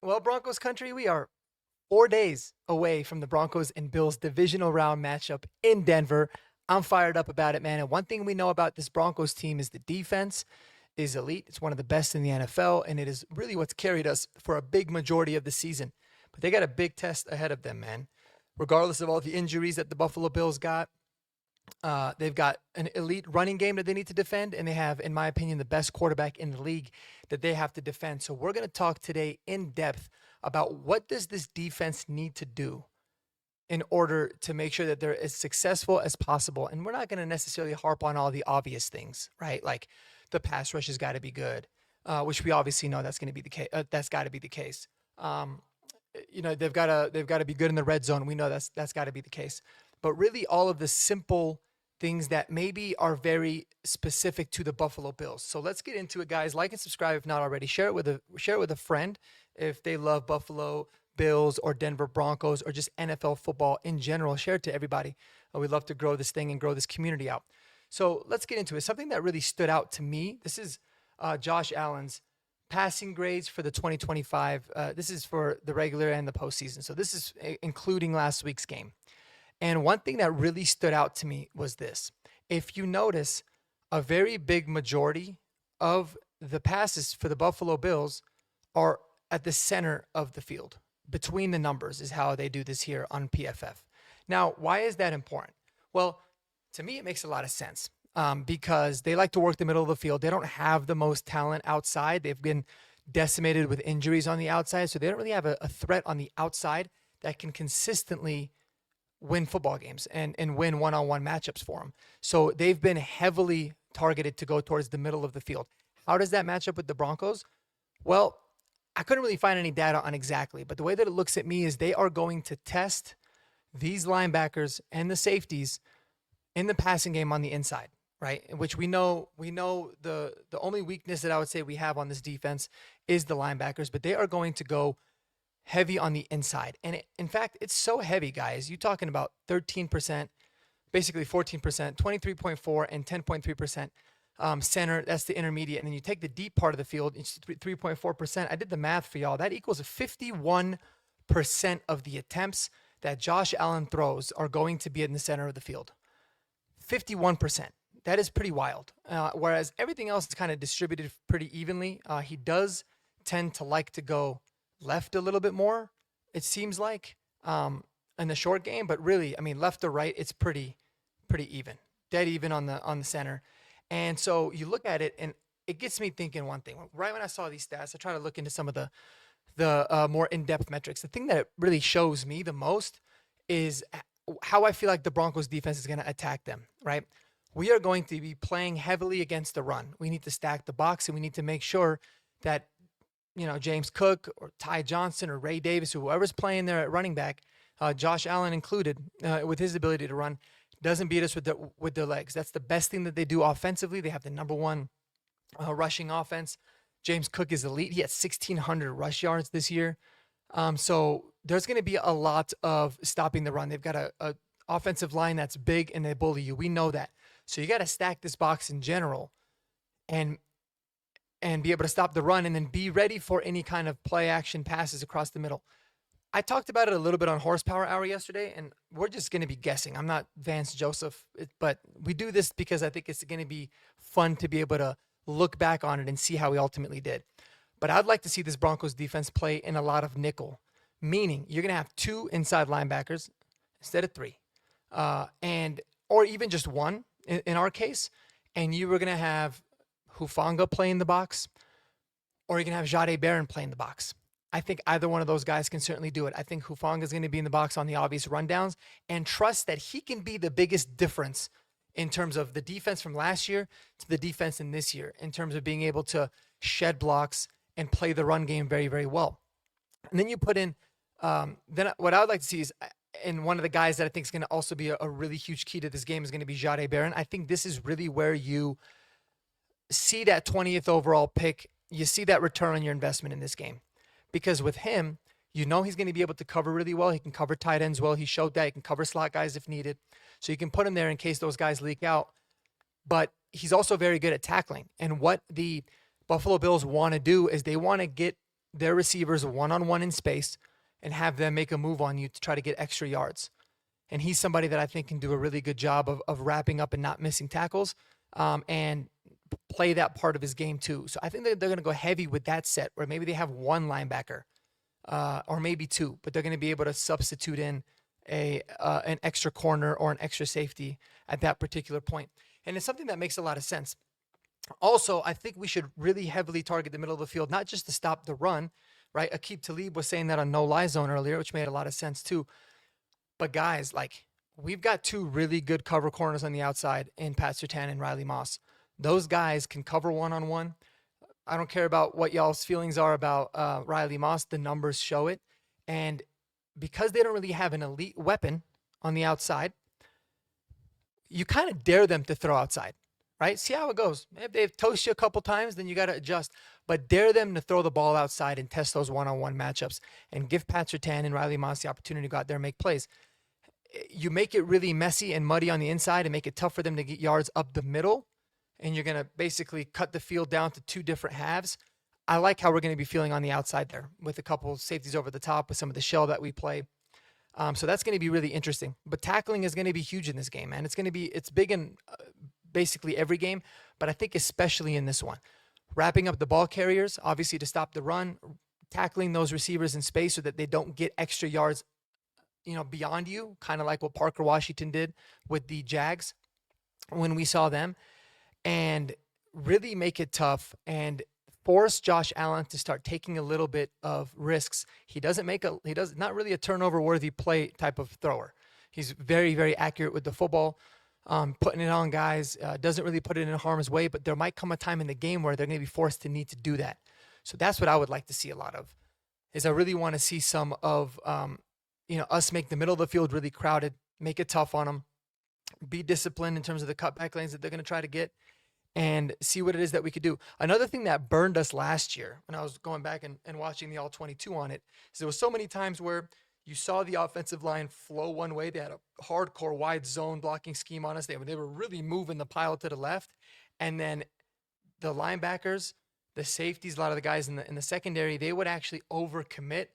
Well, Broncos country, we are 4 days away from the Broncos and Bills divisional round matchup in Denver. I'm fired up about it, man. And one thing we know about this Broncos team is the defense is elite. It's one of the best in the NFL, and it is really what's carried us for a big majority of the season. But they got a big test ahead of them, man. Regardless of all the injuries that the Buffalo Bills got, they've got an elite running game that they need to defend, and they have, in my opinion, the best quarterback in the league that they have to defend. So we're going to talk today in depth about what does this defense need to do in order to make sure that they're as successful as possible. And we're not going to necessarily harp on all the obvious things, right? Like the pass rush has got to be good, which we obviously know that's going to be the case. That's got to be the case. They've got to be good in the red zone. We know that's got to be the case. But really, all of the simple things that maybe are very specific to the Buffalo Bills. So let's get into it, guys. Like and subscribe if not already. Share it with a friend if they love Buffalo Bills or Denver Broncos or just NFL football in general. Share it to everybody. We'd love to grow this thing and grow this community out. So let's get into it. Something that really stood out to me. This is Josh Allen's passing grades for the 2025. This is for the regular and the postseason. So this is including last week's game. And one thing that really stood out to me was this. If you notice, a very big majority of the passes for the Buffalo Bills are at the center of the field. Between the numbers is how they do this here on PFF. Now, why is that important? Well, to me, it makes a lot of sense because they like to work the middle of the field. They don't have the most talent outside. They've been decimated with injuries on the outside, so they don't really have a threat on the outside that can consistently win football games and win one-on-one matchups for them. So they've been heavily targeted to go towards the middle of the field. How does that match up with the Broncos? Well, I couldn't really find any data on exactly, but the way that it looks at me is they are going to test these linebackers and the safeties in the passing game on the inside, right? Which we know the only weakness that I would say we have on this defense is the linebackers, but they are going to go heavy on the inside. And in fact, it's so heavy, guys. You're talking about 13%, basically 14%, 23.4 and 10.3% center. That's the intermediate. And then you take the deep part of the field, it's 3.4%. I did the math for y'all. That equals 51% of the attempts that Josh Allen throws are going to be in the center of the field. 51%. That is pretty wild. Whereas everything else is kind of distributed pretty evenly. He does tend to like to go left a little bit more, it seems like, in the short game. But really, I mean, left to right, it's pretty even, dead even on the center. And so you look at it, and it gets me thinking one thing. Right when I saw these stats, I try to look into some of the more in-depth metrics. The thing that really shows me the most is how I feel like the Broncos defense is going to attack them, right? We are going to be playing heavily against the run. We need to stack the box, and we need to make sure that James Cook or Ty Johnson or Ray Davis or whoever's playing there at running back, Josh Allen included, with his ability to run, doesn't beat us with their legs. That's the best thing that they do offensively. They have the number one rushing offense. James Cook is elite. He had 1,600 rush yards this year. So there's going to be a lot of stopping the run. They've got a offensive line that's big, and they bully you. We know that. So you got to stack this box in general and be able to stop the run and then be ready for any kind of play action passes across the middle. I talked about it a little bit on Horsepower Hour yesterday, and we're just going to be guessing. I'm not Vance Joseph, but we do this because I think it's going to be fun to be able to look back on it and see how we ultimately did. But I'd like to see this Broncos defense play in a lot of nickel, meaning you're going to have two inside linebackers instead of three, or even just one in our case, and you were going to have Hufanga play in the box, or you can have Jahdae Barron play in the box. I think either one of those guys can certainly do it. I think Hufanga is going to be in the box on the obvious rundowns, and trust that he can be the biggest difference in terms of the defense from last year to the defense in this year, in terms of being able to shed blocks and play the run game very, very well. And then you put in, then what I would like to see is, and one of the guys that I think is going to also be a really huge key to this game is going to be Jahdae Barron. I think this is really where you see that 20th overall pick. You see that return on your investment in this game. Because with him, he's going to be able to cover really well. He can cover tight ends well. He showed that. He can cover slot guys if needed. So you can put him there in case those guys leak out. But he's also very good at tackling. And what the Buffalo Bills want to do is they want to get their receivers one-on-one in space and have them make a move on you to try to get extra yards. And he's somebody that I think can do a really good job of wrapping up and not missing tackles, and play that part of his game too. So I think they're going to go heavy with that set, where maybe they have one linebacker, or maybe two, but they're going to be able to substitute in an extra corner or an extra safety at that particular point. And it's something that makes a lot of sense. Also, I think we should really heavily target the middle of the field, not just to stop the run, right? Aqib Talib was saying that on no-lie zone earlier, which made a lot of sense too. But guys, like, we've got two really good cover corners on the outside in Pat Surtain and Riley Moss. Those guys can cover one-on-one. I don't care about what y'all's feelings are about Riley Moss. The numbers show it. And because they don't really have an elite weapon on the outside, you kind of dare them to throw outside, right? See how it goes. If they've toasted you a couple times, then you got to adjust. But dare them to throw the ball outside and test those one-on-one matchups and give Pat Surtain and Riley Moss the opportunity to go out there and make plays. You make it really messy and muddy on the inside and make it tough for them to get yards up the middle, and you're going to basically cut the field down to two different halves. I like how we're going to be feeling on the outside there with a couple of safeties over the top with some of the shell that we play. So that's going to be really interesting. But tackling is going to be huge in this game, man. It's big in basically every game, but I think especially in this one. Wrapping up the ball carriers, obviously to stop the run, tackling those receivers in space so that they don't get extra yards, beyond you, kind of like what Parker Washington did with the Jags when we saw them, and really make it tough and force Josh Allen to start taking a little bit of risks. He does not really a turnover worthy play type of thrower. He's very, very accurate with the football, putting it on guys, doesn't really put it in harm's way, but there might come a time in the game where they're going to be forced to need to do that. So that's what I would like to see a lot of, is I really want to see some of, us make the middle of the field really crowded, make it tough on them, be disciplined in terms of the cutback lanes that they're going to try to get, and see what it is that we could do. Another thing that burned us last year when I was going back and watching the All-22 on it is there was so many times where you saw the offensive line flow one way. They had a hardcore wide zone blocking scheme on us. They were really moving the pile to the left. And then the linebackers, the safeties, a lot of the guys in the secondary, they would actually overcommit.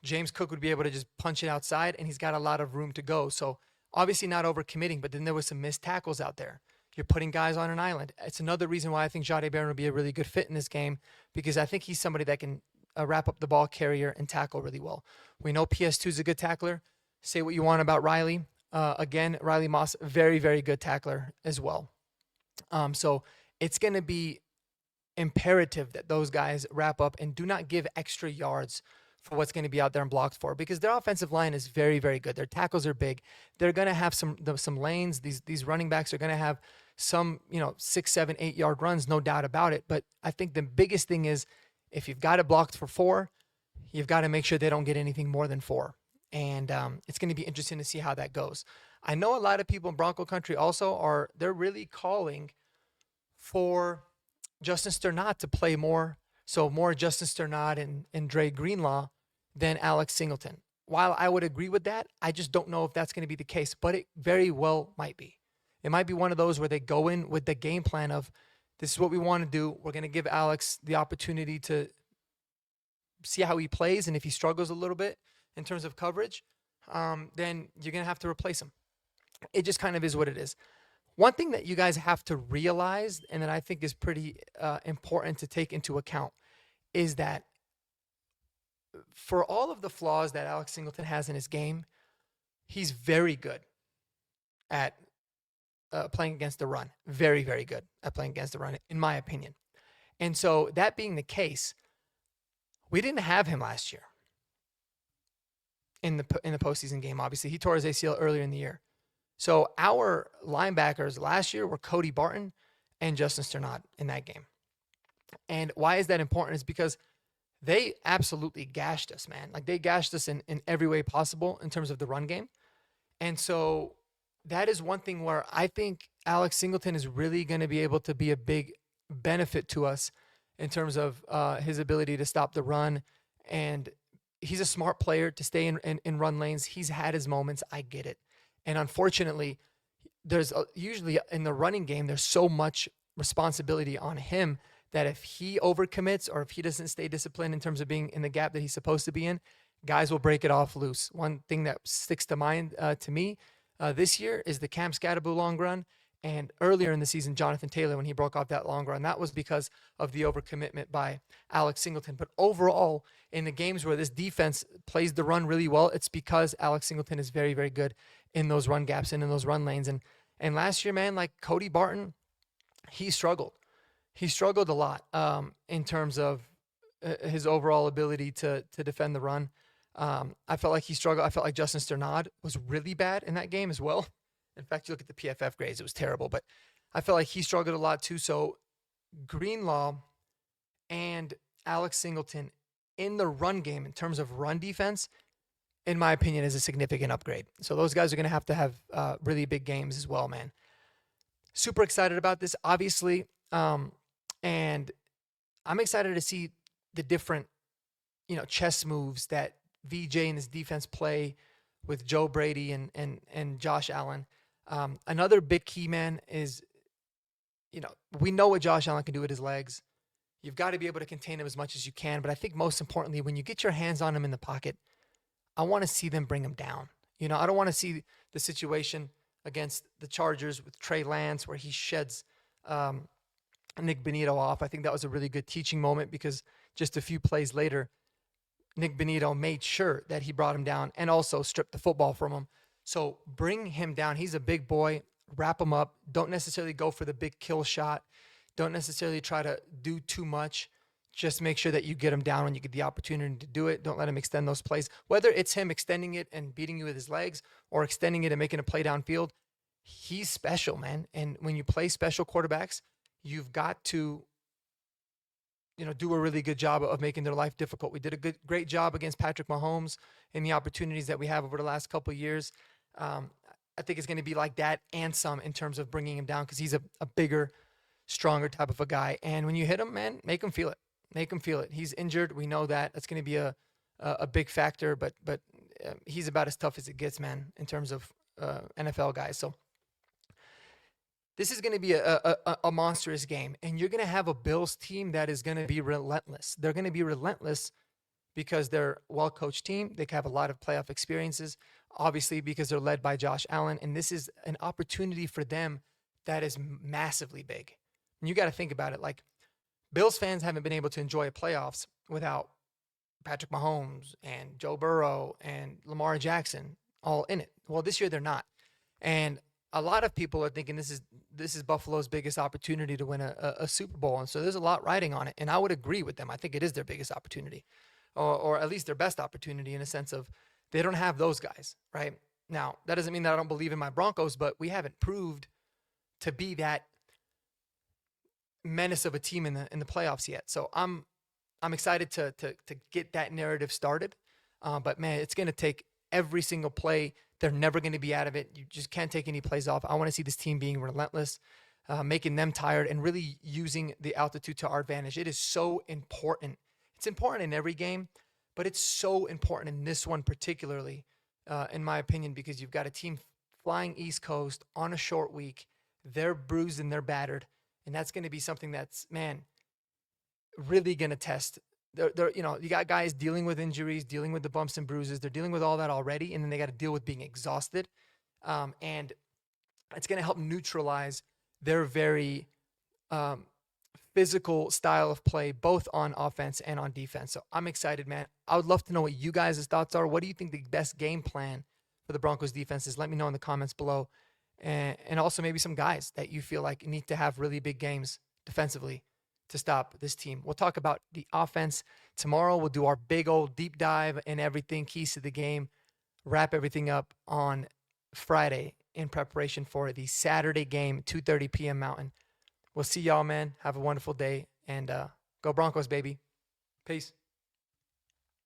James Cook would be able to just punch it outside, and he's got a lot of room to go. So obviously not overcommitting, but then there was some missed tackles out there. You're putting guys on an island. It's another reason why I think Jahdae Barron would be a really good fit in this game, because I think he's somebody that can wrap up the ball carrier and tackle really well. We know PS2 is a good tackler. Say what you want about Riley. Again, Riley Moss, very, very good tackler as well. So it's going to be imperative that those guys wrap up and do not give extra yards for what's going to be out there and blocked for, because their offensive line is very, very good. Their tackles are big. They're going to have some lanes. These running backs are going to have some, 6, 7, 8 yard runs, no doubt about it. But I think the biggest thing is, if you've got it blocked for 4, you've got to make sure they don't get anything more than 4. And it's going to be interesting to see how that goes. I know a lot of people in Bronco country also they're really calling for Justin Sternat to play more. So more Justin Sternat and Dre Greenlaw than Alex Singleton. While I would agree with that, I just don't know if that's going to be the case, but it very well might be. It might be one of those where they go in with the game plan of, this is what we want to do. We're going to give Alex the opportunity to see how he plays, and if he struggles a little bit in terms of coverage, then you're going to have to replace him. It just kind of is what it is. One thing that you guys have to realize, and that I think is pretty important to take into account, is that for all of the flaws that Alex Singleton has in his game, he's very good at playing against the run. Very, very good at playing against the run, in my opinion. And so that being the case, we didn't have him last year in the postseason game. Obviously, he tore his ACL earlier in the year. So our linebackers last year were Cody Barton and Justin Sternat in that game. And why is that important? Is because they absolutely gashed us, man. Like, they gashed us in every way possible in terms of the run game. And so that is one thing where I think Alex Singleton is really going to be able to be a big benefit to us in terms of his ability to stop the run. And he's a smart player to stay in run lanes. He's had his moments. I get it. And unfortunately, there's usually in the running game, there's so much responsibility on him that if he overcommits or if he doesn't stay disciplined in terms of being in the gap that he's supposed to be in, guys will break it off loose. One thing that sticks to mind to me this year is the Cam Scatterboo long run. And earlier in the season, Jonathan Taylor, when he broke off that long run, that was because of the overcommitment by Alex Singleton. But overall, in the games where this defense plays the run really well, it's because Alex Singleton is very, very good in those run gaps and in those run lanes. And last year, man, like Cody Barton, he struggled. He struggled a lot in terms of his overall ability to defend the run. I felt like he struggled. I felt like Justin Sternad was really bad in that game as well. In fact, you look at the PFF grades, it was terrible. But I felt like he struggled a lot too. So Greenlaw and Alex Singleton in the run game in terms of run defense, in my opinion, is a significant upgrade. So those guys are going to have really big games as well, man. Super excited about this, obviously. And I'm excited to see the different, chess moves that VJ and his defense play with Joe Brady and Josh Allen. Another big key, man, is, we know what Josh Allen can do with his legs. You've got to be able to contain him as much as you can. But I think most importantly, when you get your hands on him in the pocket, I want to see them bring him down. I don't want to see the situation against the Chargers with Trey Lance where he sheds Nick Bonito off. I think that was a really good teaching moment because just a few plays later, Nick Bonito made sure that he brought him down and also stripped the football from him. So bring him down. He's a big boy. Wrap him up. Don't necessarily go for the big kill shot. Don't necessarily try to do too much. Just make sure that you get him down when you get the opportunity to do it. Don't let him extend those plays. Whether it's him extending it and beating you with his legs or extending it and making a play downfield, he's special, man. And when you play special quarterbacks, you've got to, do a really good job of making their life difficult. We did a great job against Patrick Mahomes in the opportunities that we have over the last couple of years. I think it's going to be like that and some in terms of bringing him down because he's a bigger, stronger type of a guy. And when you hit him, man, make him feel it. Make him feel it. He's injured. We know that. That's going to be a big factor, but he's about as tough as it gets, man, in terms of NFL guys. So this is going to be a monstrous game, and you're going to have a Bills team that is going to be relentless. They're going to be relentless because they're a well-coached team. They have a lot of playoff experiences, obviously because they're led by Josh Allen, and this is an opportunity for them that is massively big. And you got to think about it. Like, Bills fans haven't been able to enjoy playoffs without Patrick Mahomes and Joe Burrow and Lamar Jackson all in it. Well, this year they're not. And a lot of people are thinking this is Buffalo's biggest opportunity to win a Super Bowl. And so there's a lot riding on it. And I would agree with them. I think it is their biggest opportunity, or at least their best opportunity in a sense of they don't have those guys, right? Now, that doesn't mean that I don't believe in my Broncos, but we haven't proved to be that menace of a team in the playoffs yet. So I'm excited to get that narrative started. But man, it's going to take every single play. They're never going to be out of it. You just can't take any plays off. I want to see this team being relentless, making them tired, and really using the altitude to our advantage. It is so important. It's important in every game, but it's so important in this one particularly, in my opinion, because you've got a team flying East Coast on a short week. They're bruised and they're battered. And that's going to be something that's, man, really going to test. You got guys dealing with injuries, dealing with the bumps and bruises. They're dealing with all that already, and then they got to deal with being exhausted. And it's going to help neutralize their very physical style of play, both on offense and on defense. So I'm excited, man. I would love to know what you guys' thoughts are. What do you think the best game plan for the Broncos defense is? Let me know in the comments below. And also maybe some guys that you feel like need to have really big games defensively to stop this team. We'll talk about the offense tomorrow. We'll do our big old deep dive and everything, keys to the game, wrap everything up on Friday in preparation for the Saturday game, 2:30 p.m. Mountain. We'll see y'all, man. Have a wonderful day, and go Broncos, baby. Peace.